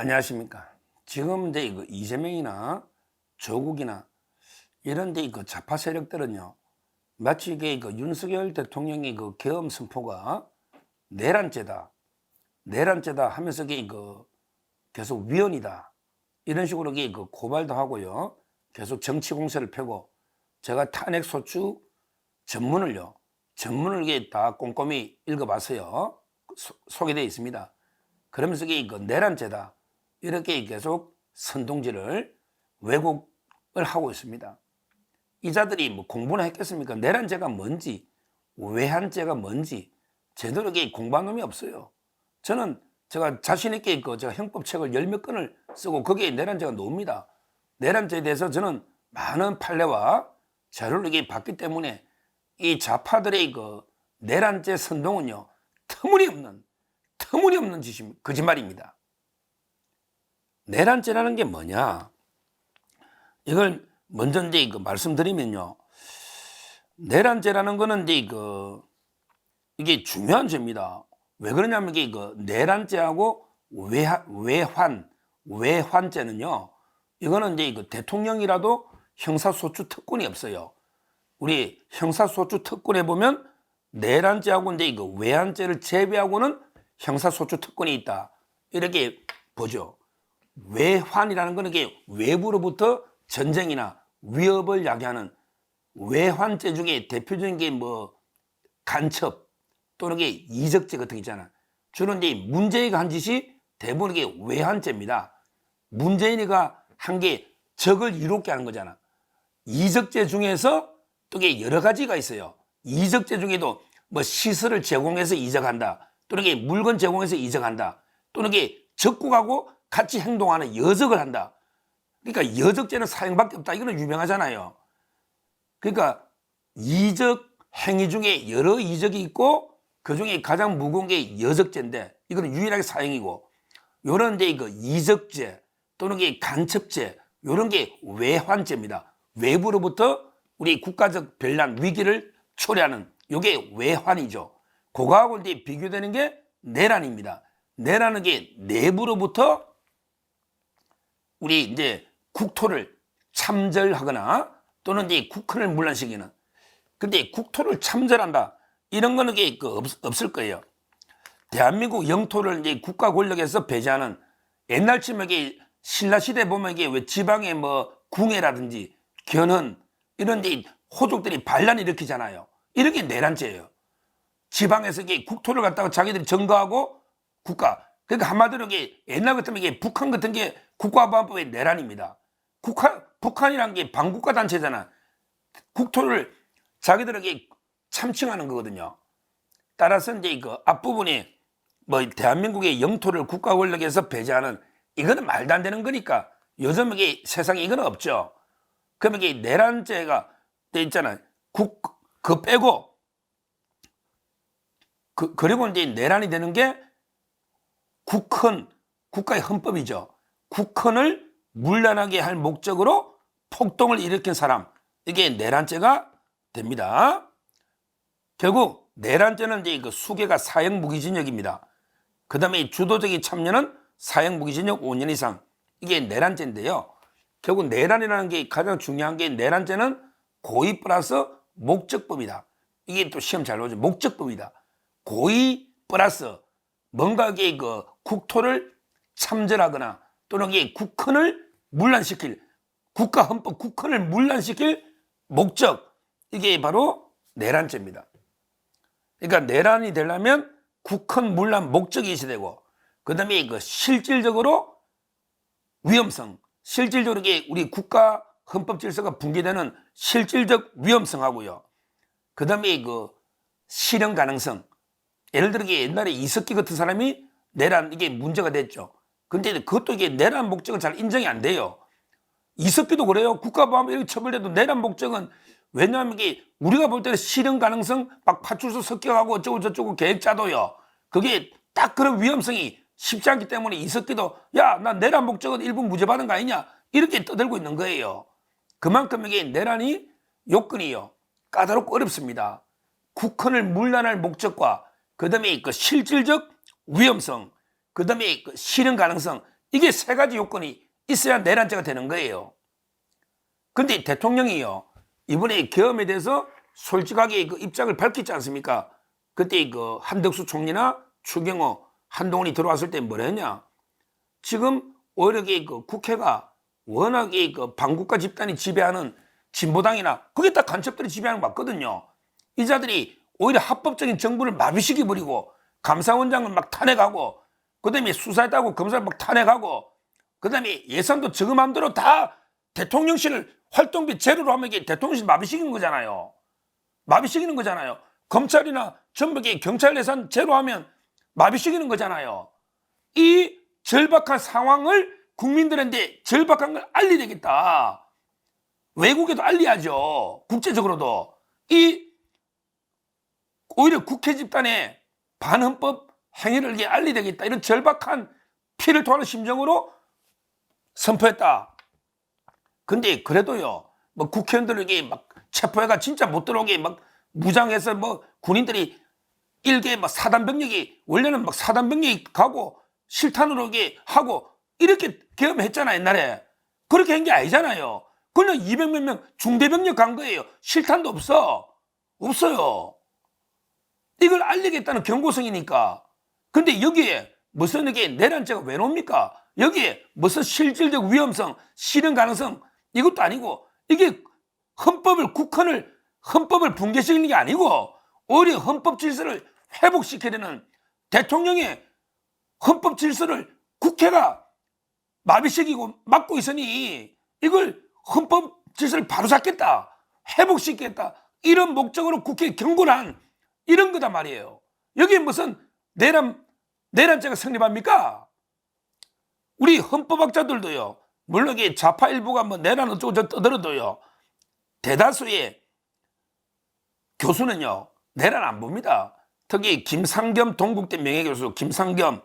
안녕하십니까. 지금 이제 그 이재명이나 조국이나 이런 데 그 좌파 세력들은요, 마치 이게 그 윤석열 대통령이 그 계엄 선포가 내란죄다, 내란죄다 하면서 이게 그 계속 위헌이다 이런 식으로 이게 그 고발도 하고요, 계속 정치 공세를 펴고 제가 탄핵 소추 전문을 이게 다 꼼꼼히 읽어봤어요. 소개되어 있습니다. 그러면서 이게 그 내란죄다 이렇게 계속 선동질을 왜곡을 하고 있습니다. 이 자들이 뭐 공부나 했겠습니까? 내란죄가 뭔지, 외환죄가 뭔지 제대로 이게 공부한 놈이 없어요. 제가 자신 있게 제가 형법책을 10몇 권을 쓰고 거기에 내란죄가 나옵니다. 내란죄에 대해서 저는 많은 판례와 자료를 이게 봤기 때문에 이 좌파들의 그 내란죄 선동은요, 터무니없는 짓입니다. 거짓말입니다. 내란죄라는 게 뭐냐? 이걸 먼저 이제 말씀드리면요. 내란죄라는 거는 이제 이게 중요한 죄입니다. 왜 그러냐면 이게 내란죄하고 외환죄는요. 이거는 이제 대통령이라도 형사소추 특권이 없어요. 우리 형사소추 특권에 보면 내란죄하고 이제 외환죄를 제외하고는 형사소추 특권이 있다. 이렇게 보죠. 외환이라는 거는 이게 외부로부터 전쟁이나 위협을 야기하는 외환죄 중에 대표적인 게 뭐 간첩 또는 게 이적죄 같은 게 있잖아. 주로 이제 문재인이가 한 짓이 대부분 이게 외환죄입니다. 문재인이가 한 게 적을 이롭게 하는 거잖아. 이적죄 중에서 또 이게 여러 가지가 있어요. 이적죄 중에도 뭐 시설을 제공해서 이적한다. 또는 이게 물건 제공해서 이적한다. 또는 이게 적국하고 같이 행동하는 여적을 한다. 그러니까 여적죄는 사형밖에 없다. 이거는 유명하잖아요. 그러니까 이적 행위 중에 여러 이적이 있고 그 중에 가장 무거운 게 여적죄인데 이거는 유일하게 사형이고, 요런 데 이적죄 또는 게 간첩죄 요런 게 외환죄입니다. 외부로부터 우리 국가적 변란 위기를 초래하는 요게 외환이죠. 그거하고 이제 비교되는 게 내란입니다. 내란은 게 내부로부터 우리 이제 국토를 참절하거나 또는 이제 국헌을 문란시키는. 근데 국토를 참절한다 이런 거는 이게 없을 거예요. 대한민국 영토를 이제 국가 권력에서 배제하는, 옛날쯤에 이게 신라시대 보면 이게 왜 지방에 뭐 궁예라든지 견훤 이런 데 호족들이 반란을 일으키잖아요. 이런 게 내란죄예요. 지방에서 이게 국토를 갖다가 자기들이 점거하고 국가. 그러니까 한마디로 이게 옛날 같으면 이게 북한 같은 게 국가보안법의 내란입니다. 북한이란 게 반국가 단체잖아. 국토를 자기들에게 참칭하는 거거든요. 따라서 이제 앞부분에 뭐 대한민국의 영토를 국가 권력에서 배제하는, 이거는 말도 안 되는 거니까 요즘 이게 세상에 이건 없죠. 그러면 이게 내란죄가 돼 있잖아요. 그거 빼고 그리고 이제 내란이 되는 게 국헌, 국가의 헌법이죠. 국헌을 문란하게 할 목적으로 폭동을 일으킨 사람, 이게 내란죄가 됩니다. 결국 내란죄는 이제 수개가 사형 무기징역입니다. 그 다음에 주도적인 참여는 사형 무기징역 5년 이상, 이게 내란죄인데요. 결국 내란이라는 게 가장 중요한 게, 내란죄는 고의 플러스 목적법이다. 이게 또 시험 잘 나오죠. 목적법이다. 고의 플러스 뭔가 이게 국토를 참절하거나 또는 이게 국헌을 문란시킬, 국가 헌법 국헌을 문란시킬 목적, 이게 바로 내란죄입니다. 그러니까 내란이 되려면 국헌 문란 목적이 있어야 되고, 그 다음에 실질적으로 위험성, 실질적으로 이게 우리 국가 헌법 질서가 붕괴되는 실질적 위험성하고요. 그 다음에 실현 가능성. 예를 들어 옛날에 이석기 같은 사람이 내란, 이게 문제가 됐죠. 근데 그것도 이게 내란 목적은 잘 인정이 안 돼요. 이석기도 그래요. 국가보안법 이렇게 처벌해도 내란 목적은, 왜냐하면 이게 우리가 볼 때는 실현 가능성 막 파출소 습격하고 어쩌고 저쩌고 계획 짜도요. 그게 딱 그런 위험성이 쉽지 않기 때문에 이석기도 야, 나 내란 목적은 일부 무죄받은 거 아니냐 이렇게 떠들고 있는 거예요. 그만큼 이게 내란이 요건이요, 까다롭고 어렵습니다. 국헌을 문란할 목적과 그 다음에 실질적 위험성, 그 다음에 실현 가능성, 이게 세 가지 요건이 있어야 내란죄가 되는 거예요. 근데 대통령이요, 이번에 계엄에 대해서 솔직하게 그 입장을 밝혔지 않습니까? 그때 그 한덕수 총리나 추경호, 한동훈이 들어왔을 때 뭐라 했냐? 지금 오히려 그 국회가 워낙에 그 반국가 집단이 지배하는 진보당이나 그게 다 간첩들이 지배하는 거 맞거든요. 이 자들이 오히려 합법적인 정부를 마비시켜버리고 감사원장을 막 탄핵하고 그다음에 수사했다고 검사를 막 탄핵하고 그다음에 예산도 저거 맘대로 다 대통령실 활동비 제로로 하면 이게 대통령실 마비시키는 거잖아요. 마비시키는 거잖아요. 검찰이나 전부 경찰 예산 제로 하면 마비시키는 거잖아요. 이 절박한 상황을 국민들한테 절박한 걸 알려야 되겠다. 외국에도 알려야죠. 국제적으로도. 이 오히려 국회 집단의 반헌법 행위를 알려야 되겠다. 이런 절박한 피를 토하는 심정으로 선포했다. 근데 그래도요, 뭐 국회의원들에게 막 체포해가 진짜 못 들어오게 막 무장해서 뭐 군인들이 일개 막 사단병력이 원래는 막 사단병력이 가고 실탄으로 이게 하고 이렇게 계엄했잖아 옛날에. 그렇게 한 게 아니잖아요. 그냥 200몇 명 중대병력 간 거예요. 실탄도 없어요. 이걸 알리겠다는 경고성이니까. 근데 여기에 무슨 이게 내란죄가 왜 나옵니까? 여기에 무슨 실질적 위험성, 실현 가능성 이것도 아니고 이게 헌법을 붕괴시키는 게 아니고 오히려 헌법 질서를 회복시켜야 되는 대통령의 헌법 질서를 국회가 마비시키고 막고 있으니 이걸 헌법 질서를 바로잡겠다, 회복시키겠다 이런 목적으로 국회에 경고를 한 이런 거단 말이에요. 여기에 무슨 내란죄가 성립합니까? 우리 헌법학자들도요, 물론 이게 좌파 일부가 뭐 내란 어쩌고 저쩌고 떠들어도요, 대다수의 교수는요 내란 안 봅니다. 특히 김상겸 동국대 명예교수 김상겸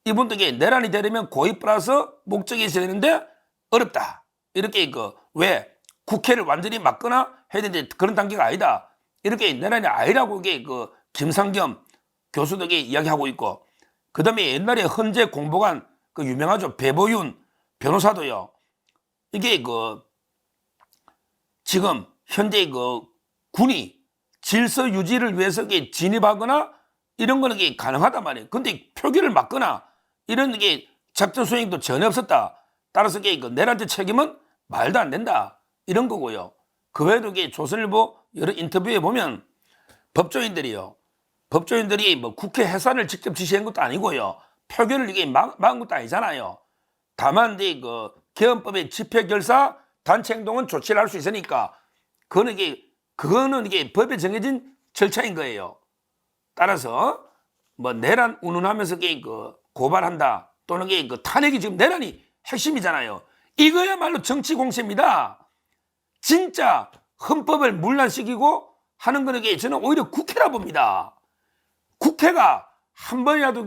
이분도 이게 내란이 되려면 고의 플러스 목적이 있어야 되는데 어렵다. 이렇게 왜 국회를 완전히 막거나 해야 되는데 그런 단계가 아니다. 이렇게 내란이 아니라고 이게 김상겸 교수도 이야기하고 있고, 그 다음에 옛날에 헌재 공보관 유명하죠 배보윤 변호사도요, 이게 지금 현재 군이 질서 유지를 위해서 진입하거나 이런 거는 가능하단 말이에요. 근데 표기를 막거나 이런 작전 수행도 전혀 없었다. 따라서 내란죄 책임은 말도 안 된다. 이런 거고요. 그 외에도 조선일보 여러 인터뷰에 보면 법조인들이 뭐 국회 해산을 직접 지시한 것도 아니고요. 표결을 막은 것도 아니잖아요. 다만 개헌법의 집회결사 단체 행동은 조치를 할 수 있으니까 그거는 법에 정해진 절차인 거예요. 따라서 뭐 내란 운운하면서 고발한다 또는 탄핵이 지금 내란이 핵심이잖아요. 이거야말로 정치 공세입니다. 진짜 헌법을 문란시키고 하는 거는 저는 오히려 국회라 봅니다. 국회가 한 번이라도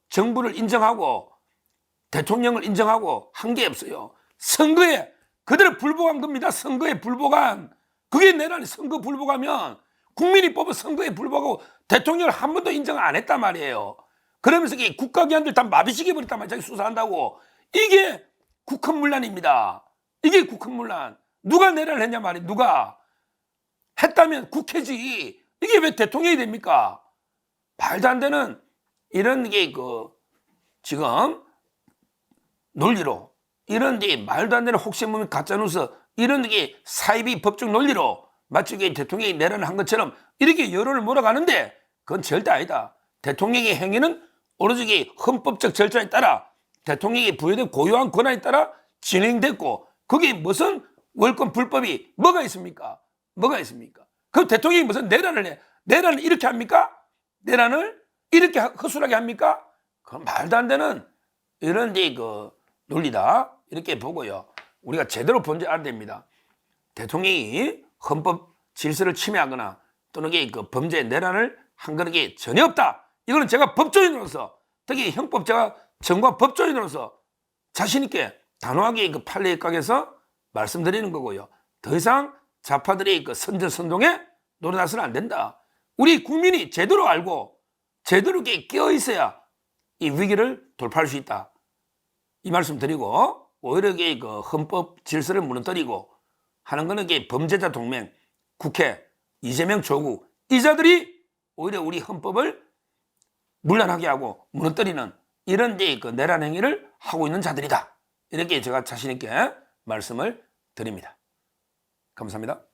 정부를 인정하고 대통령을 인정하고 한 게 없어요. 선거에 그대로 불복한 겁니다. 선거에 불복한. 그게 내란이. 선거 불복하면 국민이 뽑은 선거에 불복하고 대통령을 한 번도 인정을 안 했단 말이에요. 그러면서 국가기관들 다 마비시켜버렸단 말이에요. 자기 수사한다고. 이게 국헌문란입니다. 이게 국헌문란. 누가 내란을 했냐 말이에요. 누가 했다면 국회지. 이게 왜 대통령이 됩니까? 말도 안 되는 이런 지금 논리로 이런 말도 안 되는 혹시모면 가짜뉴스 이런 사이비 법적 논리로 마치 대통령이 내란을 한 것처럼 이렇게 여론을 몰아가는데 그건 절대 아니다. 대통령의 행위는 오로지 헌법적 절차에 따라 대통령이 부여된 고유한 권한에 따라 진행됐고 거기에 무슨 월권 불법이 뭐가 있습니까? 그럼 대통령이 무슨 내란을 해? 내란을 이렇게 합니까? 내란을 이렇게 허술하게 합니까? 그건 말도 안 되는 이런 논리다 이렇게 보고요. 우리가 제대로 본줄 알아야 됩니다. 대통령이 헌법 질서를 침해하거나 또는 범죄 내란을 한 그런 게 전혀 없다. 이거는 제가 법조인으로서 특히 형법제가 전과 법조인으로서 자신 있게 단호하게 판례에 각해서 말씀드리는 거고요. 더 이상 좌파들의 선전선동에 놀아나서는 안 된다. 우리 국민이 제대로 알고 제대로 깨어 있어야 이 위기를 돌파할 수 있다. 이 말씀 드리고, 오히려 이게 그 헌법 질서를 무너뜨리고 하는 거는 이게 범죄자 동맹, 국회, 이재명 조국, 이 자들이 오히려 우리 헌법을 문란하게 하고 무너뜨리는 이런 그 내란 행위를 하고 있는 자들이다. 이렇게 제가 자신 있게 말씀을 드립니다. 감사합니다.